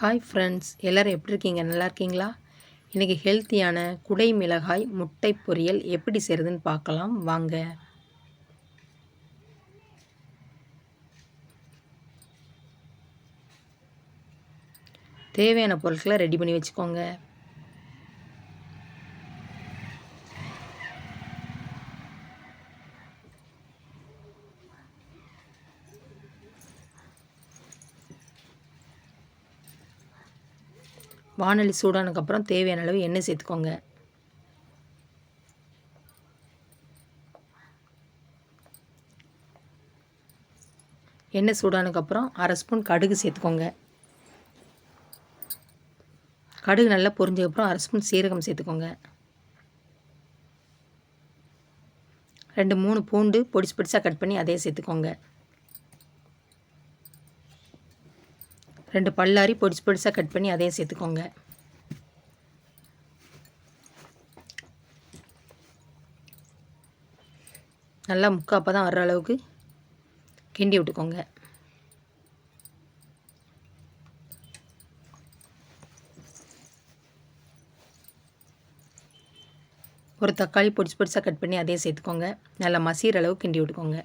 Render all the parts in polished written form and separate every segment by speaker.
Speaker 1: Hi friends, எல்லோரும் எப்படி இருக்கீங்க? நல்லா இருக்கீங்களா? இன்றைக்கி ஹெல்த்தியான குடை மிளகாய் முட்டை பொரியல் எப்படி செய்கிறதுன்னு பார்க்கலாம் வாங்க. தேவையான பொருட்களை ரெடி பண்ணி வச்சுக்கோங்க. வாணலி சூடானதுக்கப்புறம் தேவையான அளவு எண்ணெய் சேர்த்துக்கோங்க. எண்ணெய் சூடானதுக்கப்புறம் அரை ஸ்பூன் கடுகு சேர்த்துக்கோங்க. கடுகு நல்லா பொரிஞ்சதுக்கப்புறம் அரை ஸ்பூன் சீரகம் சேர்த்துக்கோங்க. 2-3 பூண்டு பொடிசு பொடிசாக கட் பண்ணி அதே சேர்த்துக்கோங்க. 2 பல்லாரி பொடிசு பொடிசாக கட் பண்ணி அதையும் சேர்த்துக்கோங்க. நல்லா முக்கால் தான் வர்ற அளவுக்கு கிண்டி விட்டுக்கோங்க. ஒரு தக்காளி பொடிசு பொடிசாக கட் பண்ணி அதையும் சேர்த்துக்கோங்க. நல்லா மசிகிற அளவு கிண்டி விட்டுக்கோங்க.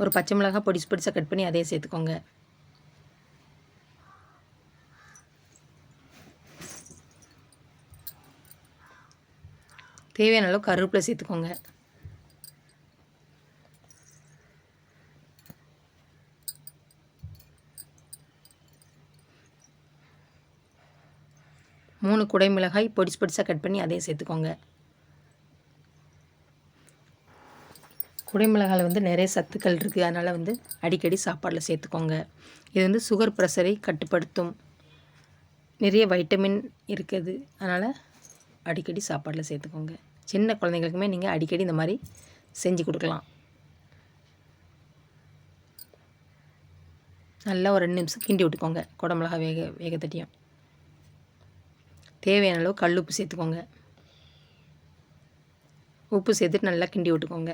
Speaker 1: ஒரு பச்சை மிளகாய் பொடிசு பொடிசாக கட் பண்ணி அதையும் சேர்த்துக்கோங்க. தேவையான அளவு கருவேப்பிலை சேர்த்துக்கோங்க. மூணு குடை மிளகாய் பொடிசு பொடிசாக கட் பண்ணி அதையும் சேர்த்துக்கோங்க. குடை மிளகாயில் வந்து நிறைய சத்துக்கள் இருக்குது, அதனால் அடிக்கடி சாப்பாடில் சேர்த்துக்கோங்க. இது சுகர் ப்ரெஷரை கட்டுப்படுத்தும். நிறைய வைட்டமின் இருக்குது, அதனால் அடிக்கடி சாப்பாடில் சேர்த்துக்கோங்க. சின்ன குழந்தைங்களுக்குமே நீங்கள் அடிக்கடி இந்த மாதிரி செஞ்சு கொடுக்கலாம். நல்லா ஒரு 2 நிமிஷம் கிண்டி விட்டுக்கோங்க. குடை மிளகாய் வேகத்தட்டியும் தேவையான அளவு கல் உப்பு சேர்த்துக்கோங்க. உப்பு சேர்த்துட்டு நல்லா கிண்டி விட்டுக்கோங்க.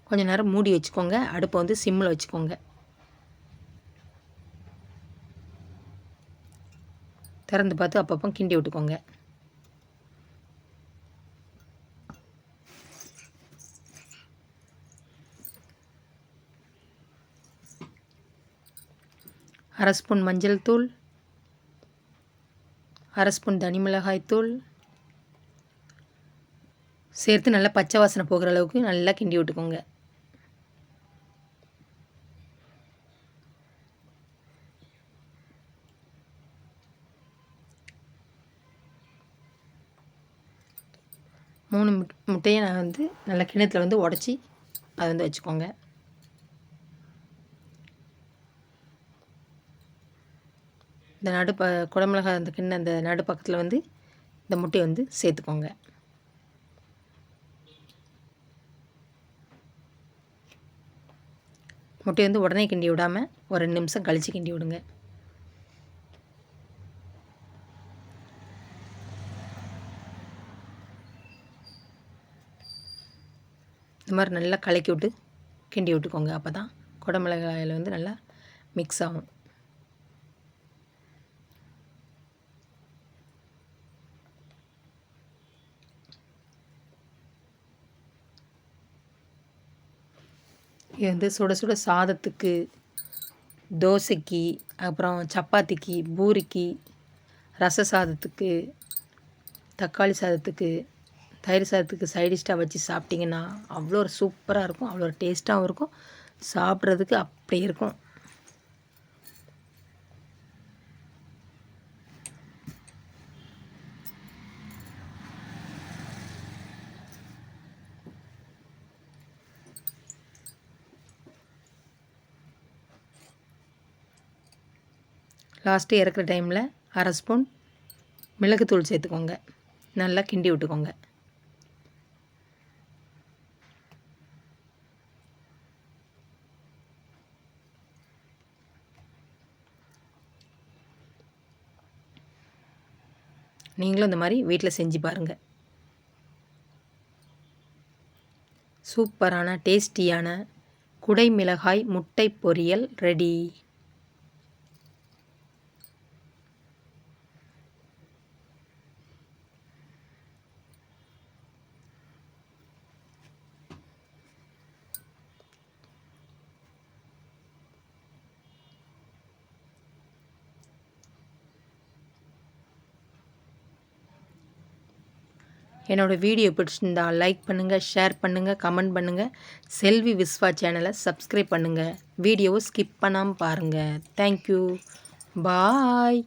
Speaker 1: கொஞ்சம் நேரம் மூடி வச்சுக்கோங்க. அடுப்பை சிம்மில் வச்சுக்கோங்க. திறந்து பார்த்து அப்பப்போ கிண்டி விட்டுக்கோங்க. அரை ஸ்பூன் மஞ்சள் தூள், அரை ஸ்பூன் தனி மிளகாய் தூள் சேர்த்து நல்லா பச்சை வாசனை போகிற அளவுக்கு நல்லா கிண்டி விட்டுக்கோங்க. மூணு முட்டையை நான் நல்லா கிணத்துல உடச்சி அதை வச்சுக்கோங்க. இந்த குடமிளகாய் அந்த கிண்ண அந்த நடு பக்கத்தில் இந்த முட்டையை சேர்த்துக்கோங்க. முட்டையை உடனே கிண்டி விடாமல் ஒரு 2 நிமிஷம் கழித்து கிண்டி விடுங்க. இந்த மாதிரி நல்லா கலக்கி விட்டு கிண்டி விட்டுக்கோங்க. அப்போ தான் குடமிளகாயில் நல்லா மிக்ஸ் ஆகும். இது சுட சுட சாதத்துக்கு, தோசைக்கு, அப்புறம் சப்பாத்திக்கு, பூரிக்கு, ரச சாதத்துக்கு, தக்காளி சாதத்துக்கு, தயிர் சாதத்துக்கு சைடிஷ்டாக வச்சு சாப்பிட்டிங்கன்னா அவ்வளோ ஒரு சூப்பராக இருக்கும். அவ்வளோ ஒரு டேஸ்ட்டாகவும் இருக்கும். சாப்பிட்றதுக்கு அப்படி இருக்கும். லாஸ்ட்டு இறக்குற டைமில் அரை ஸ்பூன் மிளகுத்தூள் சேர்த்துக்கோங்க. நல்லா கிண்டி விட்டுக்கோங்க. நீங்களும் இந்த மாதிரி வீட்டில் செஞ்சு பாருங்கள். சூப்பரான டேஸ்டியான குடை மிளகாய் முட்டை பொரியல் ரெடி. என்னோடய வீடியோ பிடிச்சிருந்தா லைக் பண்ணுங்கள், ஷேர் பண்ணுங்கள், கமெண்ட் பண்ணுங்கள். செல்வி விஸ்வா சேனலை சப்ஸ்கிரைப் பண்ணுங்கள். வீடியோவை ஸ்கிப் பண்ணாமல் பாருங்கள். தேங்க்யூ. பாய்.